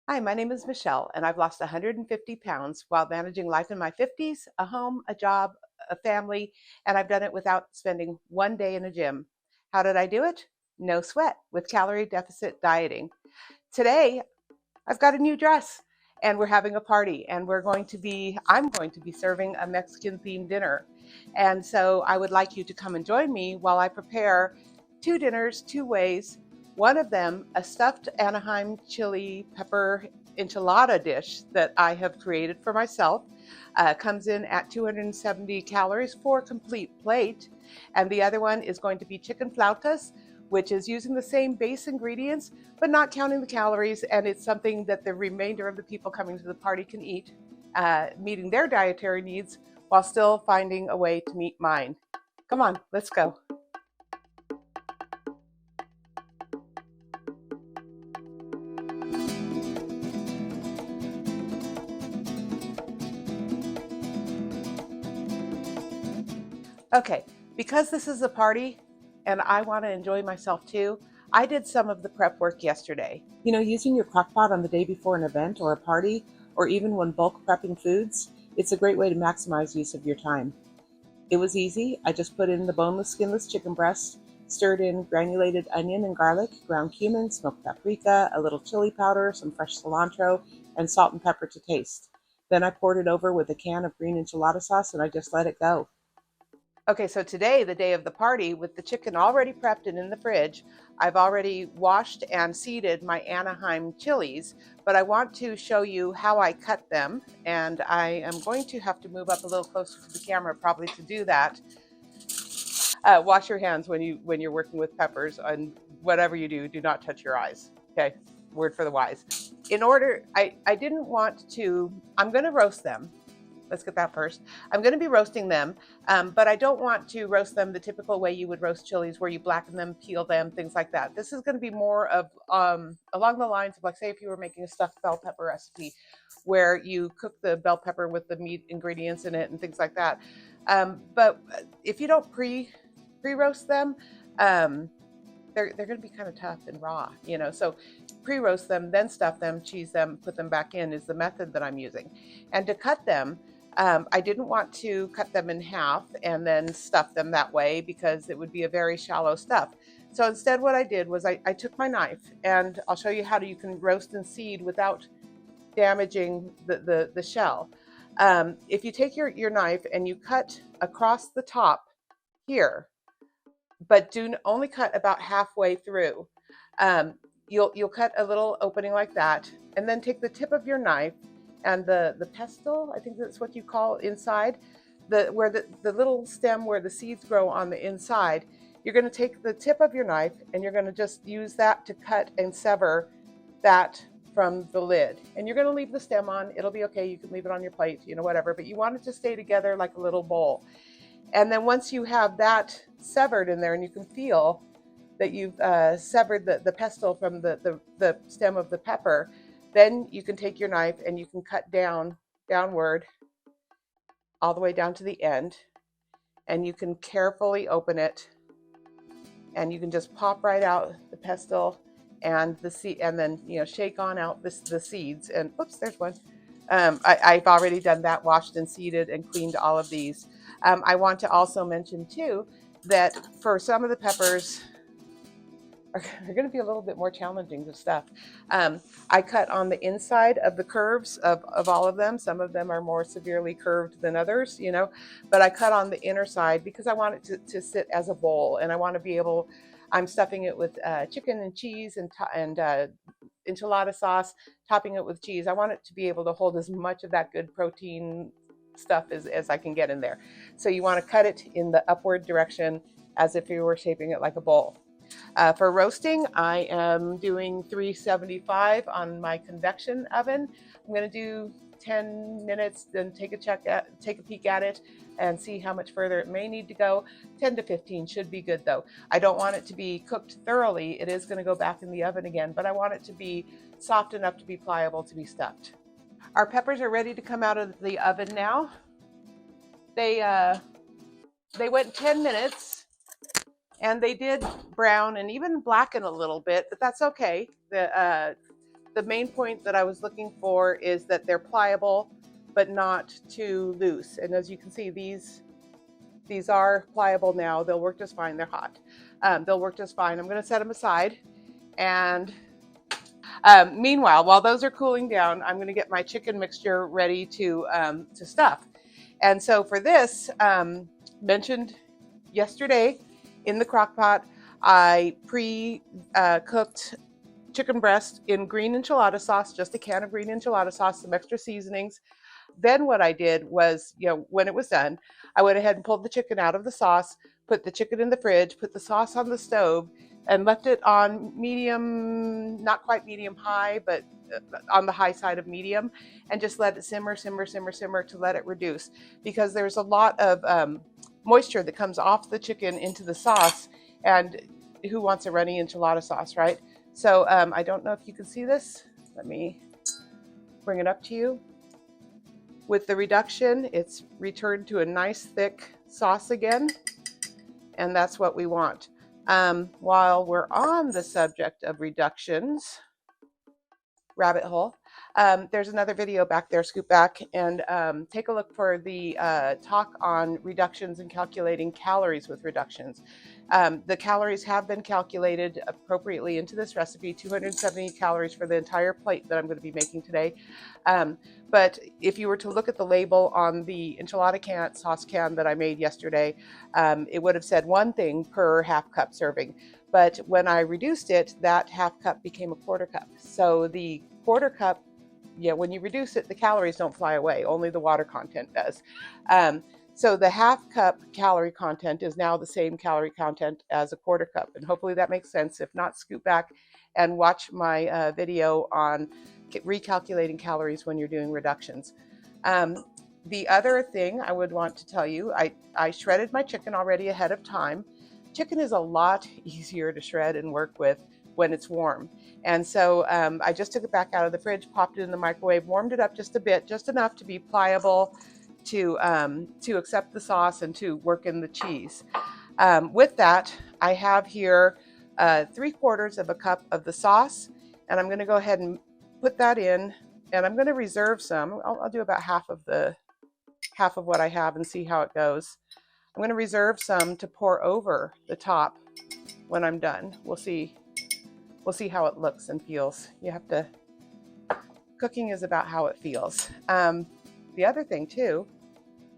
Hi, my name is Michelle, and I've lost 150 pounds while managing life in my 50s, a home, a job, a family, and I've done it without spending one day in a gym. How did I do it? No sweat with calorie deficit dieting. Today, I've got a new dress and we're having a party and I'm going to be serving a Mexican themed dinner. And so I would like you to come and join me while I prepare two dinners, two ways. One of them, a stuffed Anaheim chili pepper enchilada dish that I have created for myself. Comes in at 270 calories for a complete plate. And the other one is going to be chicken flautas, which is using the same base ingredients but not counting the calories. And it's something that the remainder of the people coming to the party can eat, meeting their dietary needs while still finding a way to meet mine. Come on, let's go. Okay, because this is a party and I want to enjoy myself too, I did some of the prep work yesterday. Using your crock pot on the day before an event or a party, or even when bulk prepping foods, it's a great way to maximize use of your time. It was easy. I just put in the boneless, skinless chicken breast, stirred in granulated onion and garlic, ground cumin, smoked paprika, a little chili powder, some fresh cilantro, and salt and pepper to taste. Then I poured it over with a can of green enchilada sauce and I just let it go. Okay, so today, the day of the party, with the chicken already prepped and in the fridge, I've already washed and seeded my Anaheim chilies, but I want to show you how I cut them, and I am going to have to move up a little closer to the camera probably to do that. Wash your hands when you're working with peppers, and whatever you do, do not touch your eyes. Okay, word for the wise. I didn't want to. I'm going to roast them. Let's get that first. I'm going to be roasting them, but I don't want to roast them the typical way you would roast chilies, where you blacken them, peel them, things like that. This is going to be more of along the lines of, like, say if you were making a stuffed bell pepper recipe, where you cook the bell pepper with the meat ingredients in it and things like that. But if you don't pre-roast them, um, they're going to be kind of tough and raw, So pre-roast them, then stuff them, cheese them, put them back in is the method that I'm using. And to cut them, I didn't want to cut them in half and then stuff them that way because it would be a very shallow stuff. So instead, what I did was I took my knife, and I'll show you how you can roast and seed without damaging the shell. If you take your knife and you cut across the top here, but do only cut about halfway through. Um, you'll cut a little opening like that, and then take the tip of your knife and the pestle, I think that's what you call inside, the little stem where the seeds grow on the inside. You're going to take the tip of your knife and you're going to just use that to cut and sever that from the lid. And you're going to leave the stem on. It'll be okay. You can leave it on your plate, whatever, but you want it to stay together like a little bowl. And then once you have that severed in there, and you can feel that you've severed the pestle from the stem of the pepper, then you can take your knife and you can cut downward all the way down to the end, and you can carefully open it, and you can just pop right out the pestle and the seed, and then shake on out the seeds. And oops, there's one. I've already done that, washed and seeded and cleaned all of these. I want to also mention too that for some of the peppers are going to be a little bit more challenging to stuff. I cut on the inside of the curves of all of them. Some of them are more severely curved than others, but I cut on the inner side because I want it to sit as a bowl, and I want to be able, I'm stuffing it with chicken and cheese and enchilada sauce, topping it with cheese. I want it to be able to hold as much of that good protein stuff as I can get in there. So you want to cut it in the upward direction as if you were shaping it like a bowl. For roasting, I am doing 375 on my convection oven. I'm going to do 10 minutes, then take a peek at it and see how much further it may need to go. 10 to 15 should be good though. I don't want it to be cooked thoroughly. It is going to go back in the oven again, but I want it to be soft enough to be pliable to be stuffed. Our peppers are ready to come out of the oven now. They went 10 minutes, and they did brown and even blacken a little bit, but that's okay. the main point that I was looking for is that they're pliable, but not too loose. And as you can see, these are pliable now. They'll work just fine. They're hot. They'll work just fine. I'm going to set them aside. And meanwhile, while those are cooling down, I'm going to get my chicken mixture ready to stuff. And so for this, mentioned yesterday in the crock pot, I pre-cooked chicken breast in green enchilada sauce, just a can of green enchilada sauce, some extra seasonings. Then what I did was, when it was done, I went ahead and pulled the chicken out of the sauce, put the chicken in the fridge, put the sauce on the stove, and left it on medium, not quite medium high, but on the high side of medium, and just let it simmer to let it reduce, because there's a lot of moisture that comes off the chicken into the sauce, and who wants a runny enchilada sauce, right? So I don't know if you can see this. Let me bring it up to you. With the reduction, it's returned to a nice thick sauce again, and that's what we want. While we're on the subject of reductions, rabbit hole, there's another video back there, scoop back and take a look for the talk on reductions and calculating calories with reductions. The calories have been calculated appropriately into this recipe, 270 calories for the entire plate that I'm going to be making today. But if you were to look at the label on the enchilada sauce can that I made yesterday, it would have said one thing per half cup serving. But when I reduced it, that half cup became a quarter cup. So the quarter cup, when you reduce it, the calories don't fly away, only the water content does. So the half cup calorie content is now the same calorie content as a quarter cup. And hopefully that makes sense. If not, scoot back and watch my video on recalculating calories when you're doing reductions. The other thing I would want to tell you, I shredded my chicken already ahead of time. Chicken is a lot easier to shred and work with when it's warm. And so I just took it back out of the fridge, popped it in the microwave, warmed it up just a bit, just enough to be pliable to accept the sauce and to work in the cheese. With that, I have here 3/4 of a cup of the sauce, and I'm going to go ahead and put that in, and I'm going to reserve some. I'll do about half of what I have and see how it goes. I'm going to reserve some to pour over the top when I'm done. We'll see how it looks and feels. Cooking is about how it feels. The other thing too,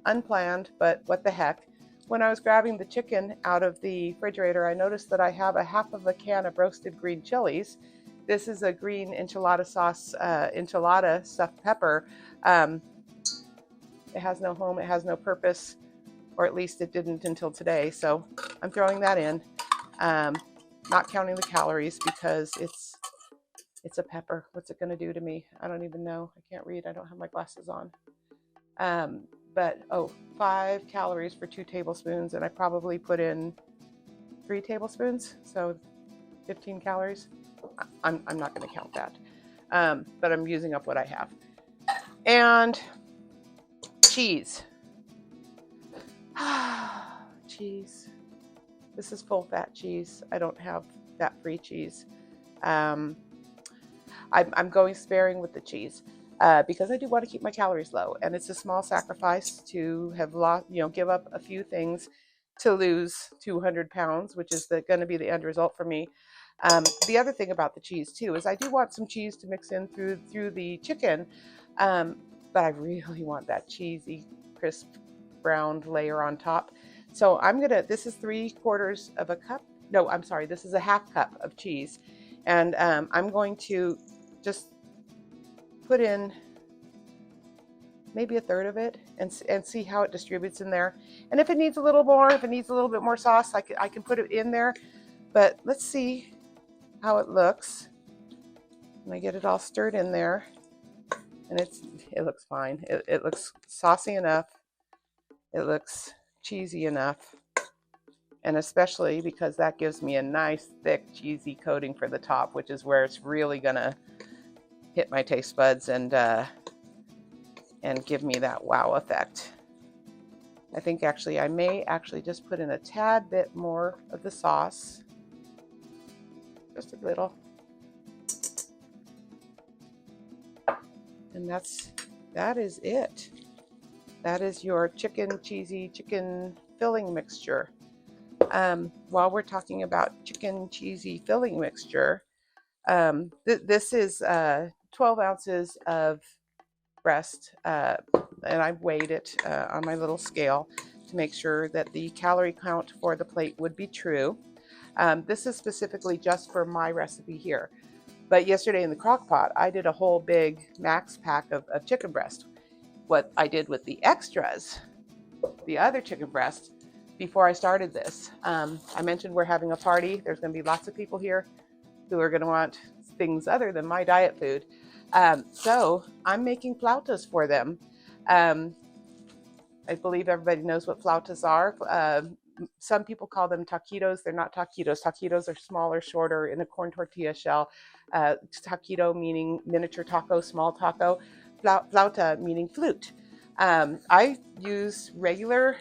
unplanned, but what the heck, when I was grabbing the chicken out of the refrigerator, I noticed that I have a half of a can of roasted green chilies. This is a green enchilada sauce, enchilada stuffed pepper. It has no home, it has no purpose, or at least it didn't until today. So I'm throwing that in, not counting the calories because it's a pepper. What's it going to do to me? I don't even know. I can't read. I don't have my glasses on. But 5 calories for 2 tablespoons, and I probably put in 3 tablespoons, so 15 calories. I'm not going to count that, but I'm using up what I have. And cheese. Cheese. This is full fat cheese. I don't have fat-free cheese. I'm going sparing with the cheese. Because I do want to keep my calories low, and it's a small sacrifice to have give up a few things to lose 200 pounds, which is going to be the end result for me. The other thing about the cheese too is I do want some cheese to mix in through the chicken, but I really want that cheesy, crisp, browned layer on top. So this is 3/4 of a cup. No, I'm sorry, this is a half cup of cheese, and I'm going to just put in maybe 1/3 of it and see how it distributes in there. And if it needs a little more, if it needs a little bit more sauce, I can put it in there. But let's see how it looks. And I get it all stirred in there, and it looks fine. It looks saucy enough. It looks cheesy enough. And especially because that gives me a nice thick cheesy coating for the top, which is where it's really gonna hit my taste buds and give me that wow effect. I think actually I may just put in a tad bit more of the sauce, just a little. And that is it. That is your cheesy chicken filling mixture. While we're talking about chicken cheesy filling mixture, this is 12 ounces of breast, and I weighed it on my little scale to make sure that the calorie count for the plate would be true. This is specifically just for my recipe here. But yesterday in the crock pot, I did a whole big max pack of chicken breast. What I did with the extras, the other chicken breast, before I started this, I mentioned we're having a party. There's going to be lots of people here who are going to want things other than my diet food. So I'm making flautas for them. I believe everybody knows what flautas are. Some people call them taquitos. They're not taquitos. Taquitos are smaller, shorter, in a corn tortilla shell. Taquito meaning miniature taco, small taco. Flauta meaning flute. I use regular,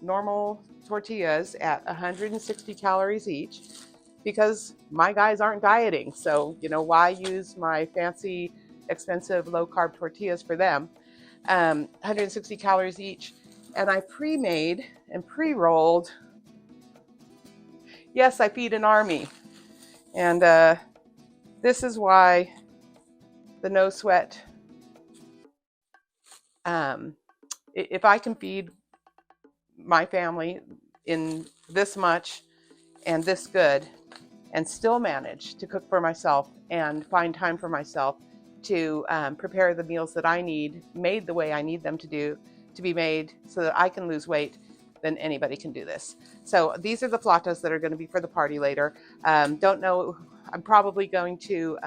normal tortillas at 160 calories each because my guys aren't dieting. So, why use my fancy, expensive, low-carb tortillas for them? 160 calories each. And I pre-made and pre-rolled. Yes, I feed an army. And this is why the no sweat. If I can feed my family in this much and this good and still manage to cook for myself and find time for myself to prepare the meals that I need, made the way I need them to be made so that I can lose weight, then anybody can do this. So these are the flautas that are going to be for the party later. Don't know, I'm probably going to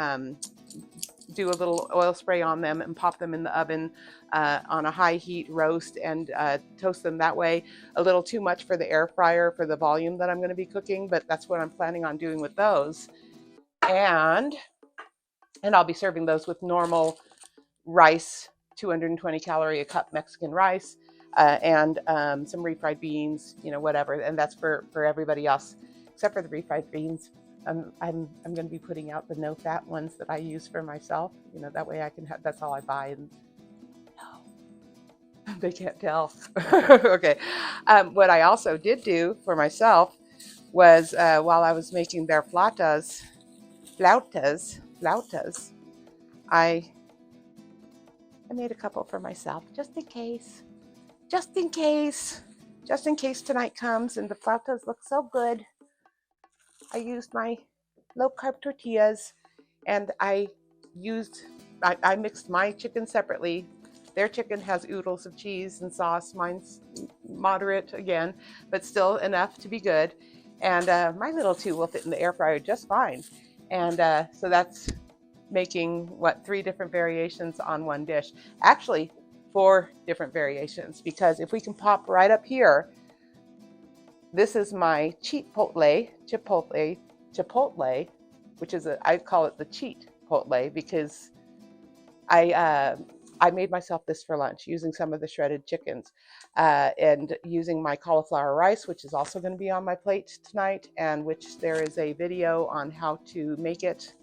do a little oil spray on them and pop them in the oven on a high heat roast and toast them that way. A little too much for the air fryer for the volume that I'm going to be cooking, but that's what I'm planning on doing with those. And I'll be serving those with normal rice, 220 calorie a cup Mexican rice, and some refried beans, whatever. And that's for everybody else, except for the refried beans. I'm going to be putting out the no fat ones that I use for myself. That way I can have, that's all I buy. And no, they can't tell. Okay. What I also did do for myself was while I was making their flautas, I made a couple for myself, just in case tonight comes and the flautas look so good. I used my low carb tortillas and I mixed my chicken separately. Their chicken has oodles of cheese and sauce. Mine's moderate again, but still enough to be good. And my little two will fit in the air fryer just fine. And so that's making 3 different variations on one dish. Actually, 4 different variations, because if we can pop right up here, this is my chipotle, which is I call it the cheat potle because I made myself this for lunch using some of the shredded chickens and using my cauliflower rice, which is also going to be on my plate tonight, and which there is a video on how to make it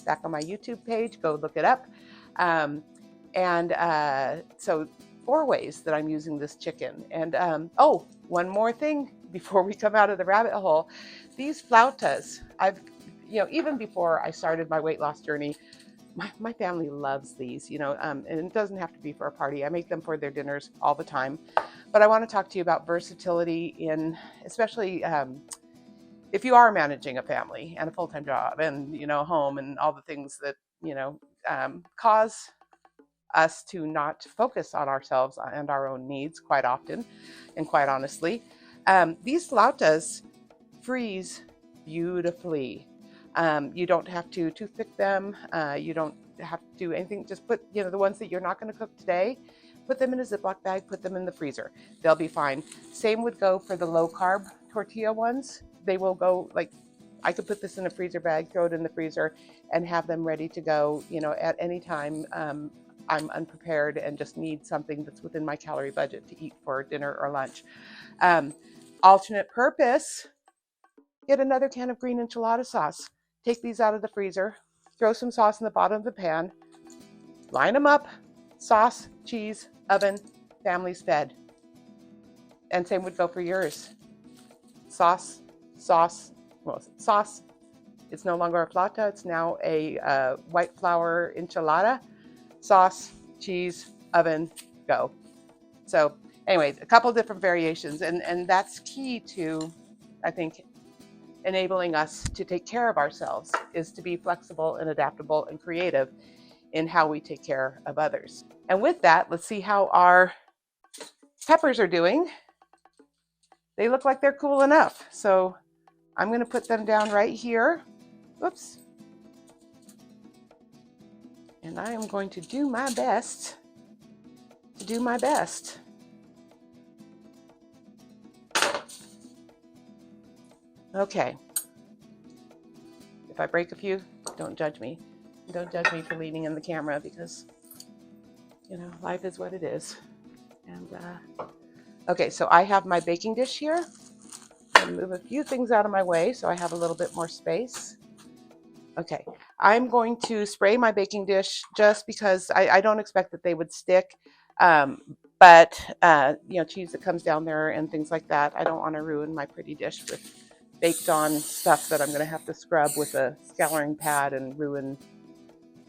back on my YouTube page. Go look it up. So 4 ways that I'm using this chicken. And one more thing before we come out of the rabbit hole. These flautas, even before I started my weight loss journey, my family loves these, and it doesn't have to be for a party. I make them for their dinners all the time. But I want to talk to you about versatility especially if you are managing a family and a full-time job and, home and all the things that, cause us to not focus on ourselves and our own needs quite often and quite honestly. These flautas freeze beautifully. You don't have to toothpick them. You don't have to do anything. Just put, the ones that you're not going to cook today, put them in a Ziploc bag, put them in the freezer. They'll be fine. Same would go for the low carb tortilla ones. They will go, I could put this in a freezer bag, throw it in the freezer, and have them ready to go, at any time I'm unprepared and just need something that's within my calorie budget to eat for dinner or lunch. Alternate purpose, get another can of green enchilada sauce. Take these out of the freezer, throw some sauce in the bottom of the pan, Line them up. Sauce, cheese, oven, families fed. And same would go for yours. Sauce, well, sauce. It's no longer a flauta. It's now a white flour enchilada. Sauce, cheese, oven, go. So anyway, a couple different variations. And that's key to, I think, enabling us to take care of ourselves, is to be flexible and adaptable and creative in how we take care of others. And with that, let's see how our peppers are doing. They look like they're cool enough. So I'm going to put them down right here. Whoops. And I am going to do my best to do my best. Okay. If I break a few, don't judge me. Don't judge me for leaning in the camera because, you know, life is what it is. And okay, so I have my baking dish here. I'm going to move a few things out of my way so I have a little bit more space. Okay, I'm going to spray my baking dish just because I don't expect that they would stick. But you know, cheese that comes down there and things like that, I don't want to ruin my pretty dish with baked on stuff that I'm going to have to scrub with a scouring pad and ruin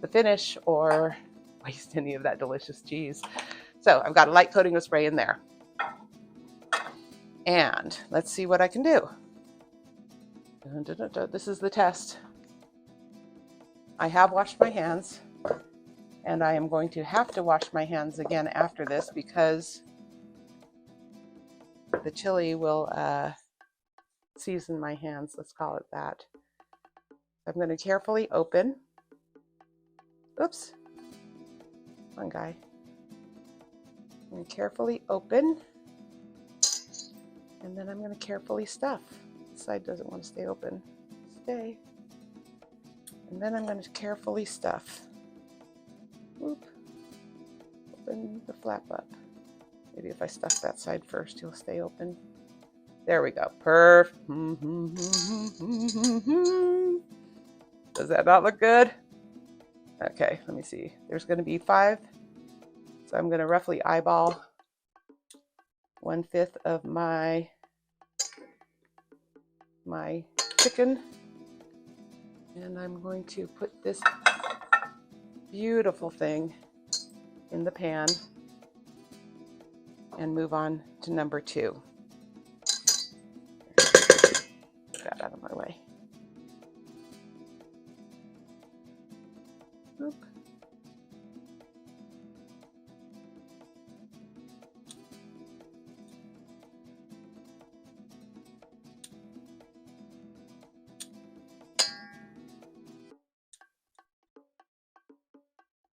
the finish or waste any of that delicious cheese. So I've got a light coating of spray in there. And let's see what I can do. This is the test. I have washed my hands, and I am going to have to wash my hands again after this because the chili will season my hands, let's call it that. I'm going to carefully open. Oops. Come on, guy. I'm going to carefully open, and then I'm going to carefully stuff. This side doesn't want to stay open. Stay. And then I'm going to carefully stuff. Whoop. Open the flap up. Maybe if I stuff that side first, he'll stay open. There we go. Perfect. Does that not look good? Okay, let me see. There's going to be 5. So I'm going to roughly eyeball 1/5 of my chicken. And I'm going to put this beautiful thing in the pan and move on to number 2. Get that out of my way. Oop.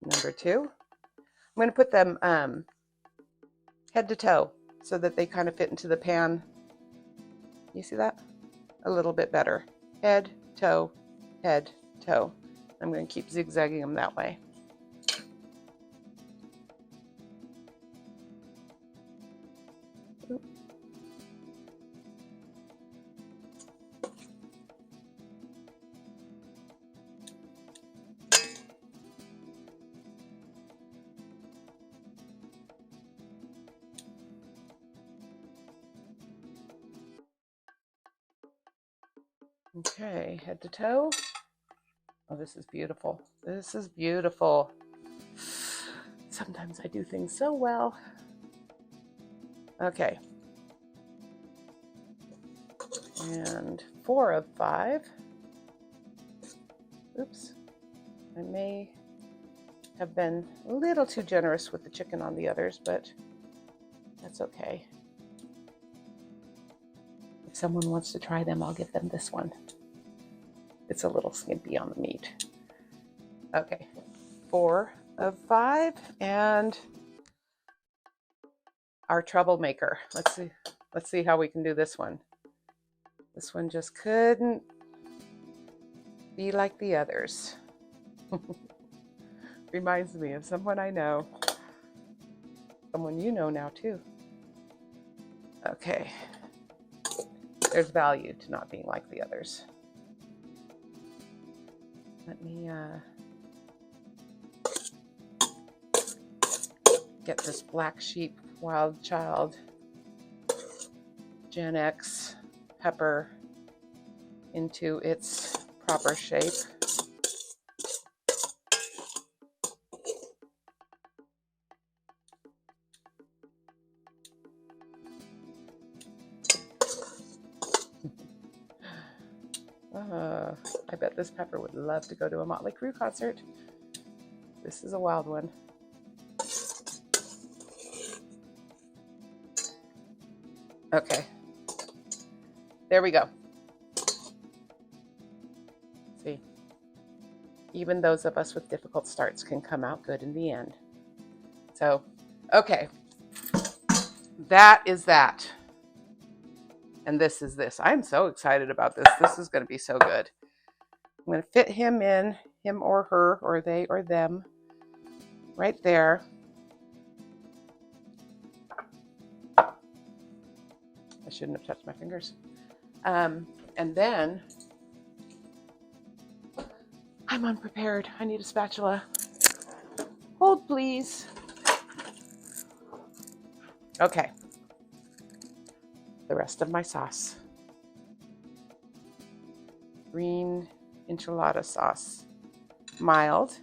Number 2. I'm going to put them head to toe so that they kind of fit into the pan. You see that? A little bit better. Head, toe, head, toe. I'm going to keep zigzagging them that way. Oop. Okay, head to toe. Oh, this is beautiful. This is beautiful. Sometimes I do things so well. Okay. And 4 of 5. Oops. I may have been a little too generous with the chicken on the others, but that's okay. If someone wants to try them, I'll give them this one. It's a little skimpy on the meat. Okay, 4 of 5, and our troublemaker. Let's see how we can do this one. This one just couldn't be like the others. Reminds me of someone I know. Someone you know now too. Okay. There's value to not being like the others. Let me get this black sheep, wild child, Gen X pepper into its proper shape. I bet this pepper would love to go to a Motley Crue concert. This is a wild one. Okay, there we go. See, even those of us with difficult starts can come out good in the end. So, okay, that is that. And this is this. I'm so excited about this. This is going to be so good. I'm going to fit him in, him or her, or they or them, right there. I shouldn't have touched my fingers. And then, I'm unprepared. I need a spatula. Hold, please. Okay. The rest of my sauce. Green enchilada sauce. Mild.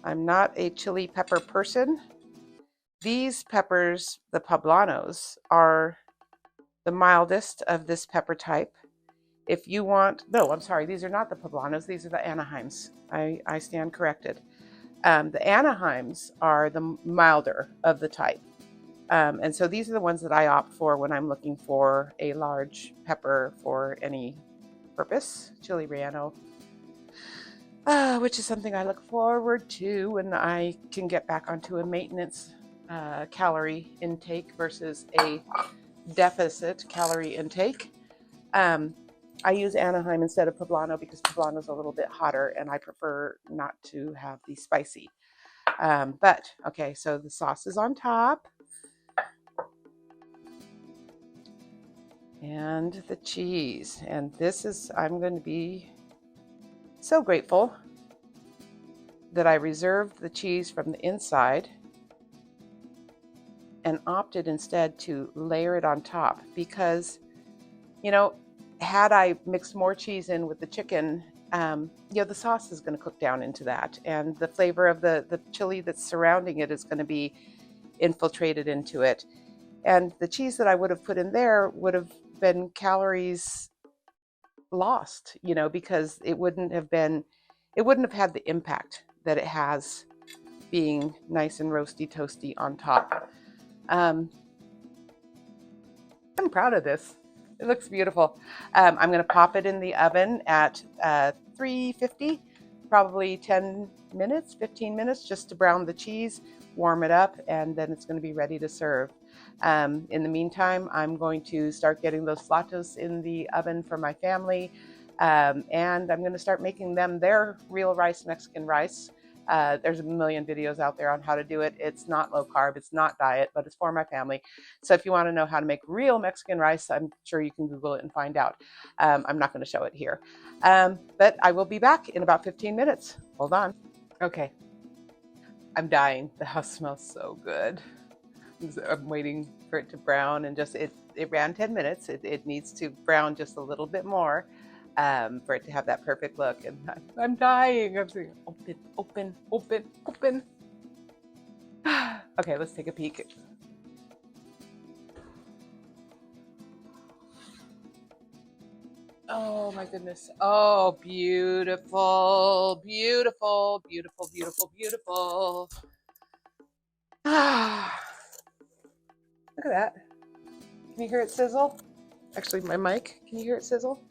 I'm not a chili pepper person. These peppers, the poblanos, are the mildest of this pepper type. If you want, no, I'm sorry, these are not the poblanos, these are the Anaheims. I stand corrected. The Anaheims are the milder of the type. And so these are the ones that I opt for when I'm looking for a large pepper for any purpose, chili relleno, which is something I look forward to when I can get back onto a maintenance calorie intake versus a deficit calorie intake. I use Anaheim instead of poblano because poblano is a little bit hotter and I prefer not to have the spicy. But okay, so the sauce is on top. And the cheese. And this is, I'm going to be so grateful that I reserved the cheese from the inside and opted instead to layer it on top because, you know, had I mixed more cheese in with the chicken, you know, the sauce is going to cook down into that. And the flavor of the chili that's surrounding it is going to be infiltrated into it. And the cheese that I would have put in there would have been calories lost, you know, because it wouldn't have had the impact that it has being nice and roasty toasty on top. I'm proud of this. It looks beautiful. I'm going to pop it in the oven at 350, probably 10 minutes, 15 minutes, just to brown the cheese, warm it up, and then it's going to be ready to serve. In the meantime, I'm going to start getting those flautas in the oven for my family, and I'm going to start making them their real rice, Mexican rice. There's a million videos out there on how to do it. It's not low carb, it's not diet, but it's for my family. So if you want to know how to make real Mexican rice, I'm sure you can Google it and find out. I'm not going to show it here. But I will be back in about 15 minutes. Hold on. Okay. I'm dying. The house smells so good. I'm waiting for it to brown and just, it ran 10 minutes. It needs to brown just a little bit more. For it to have that perfect look, and I'm dying. I'm saying, open, open, open, open. Okay, let's take a peek. Oh my goodness. Oh, beautiful, beautiful, beautiful, beautiful, beautiful. Look at that. Can you hear it sizzle? Actually, my mic, can you hear it sizzle?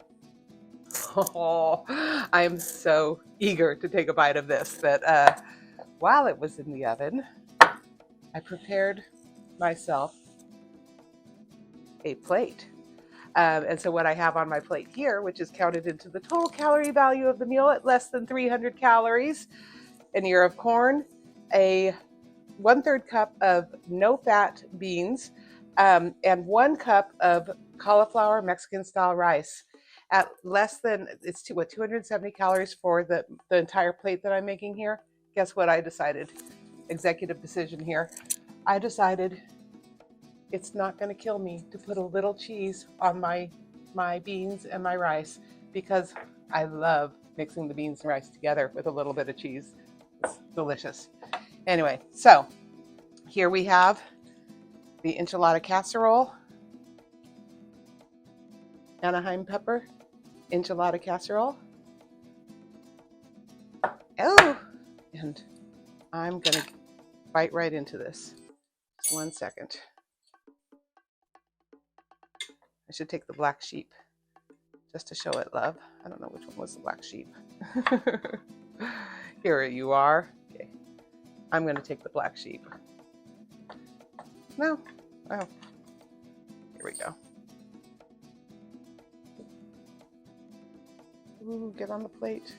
Oh, I am so eager to take a bite of this that while it was in the oven, I prepared myself a plate. And so what I have on my plate here, which is counted into the total calorie value of the meal at less than 300 calories, an ear of corn, a 1/3 cup of no-fat beans, and 1 cup of cauliflower Mexican style rice. At less than, it's 270 calories for the entire plate that I'm making here. Guess what I decided? Executive decision here. I decided it's not going to kill me to put a little cheese on my beans and my rice, because I love mixing the beans and rice together with a little bit of cheese. It's delicious. Anyway, so here we have the enchilada casserole, Anaheim pepper enchilada casserole. Oh, and I'm gonna bite right into this. Just 1 second. I should take the black sheep just to show it love. I don't know which one was the black sheep. Here you are. Okay, I'm gonna take the black sheep. No, oh, here we go. Ooh, get on the plate.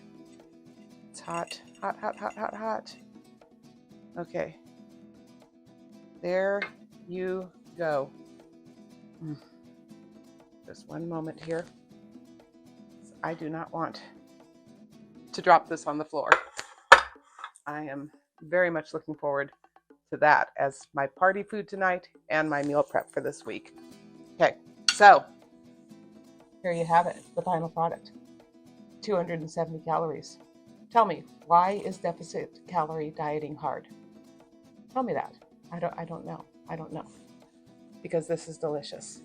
It's hot, hot, hot, hot, hot, hot. Okay, there you go. Just one moment here. I do not want to drop this on the floor. I am very much looking forward to that as my party food tonight and my meal prep for this week. Okay, so here you have it, the final product. 270 calories. Tell me, why is deficit calorie dieting hard? Tell me that. I don't know. I don't know. Because this is delicious.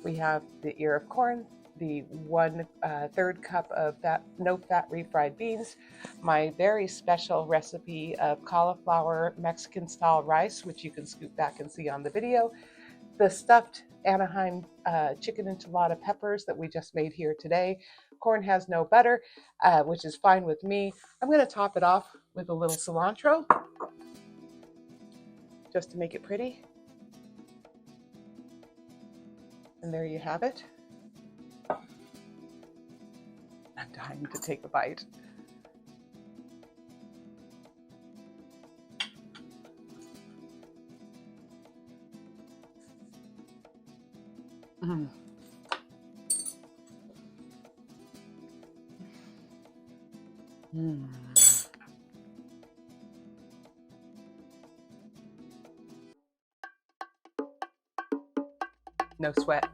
We have the ear of corn, the 1/3 cup of no-fat refried beans, my very special recipe of cauliflower Mexican-style rice, which you can scoop back and see on the video, the stuffed Anaheim chicken enchilada peppers that we just made here today. Corn has no butter, which is fine with me. I'm going to top it off with a little cilantro, just to make it pretty. And there you have it. I'm dying to take a bite. Mm. Mm. No sweat.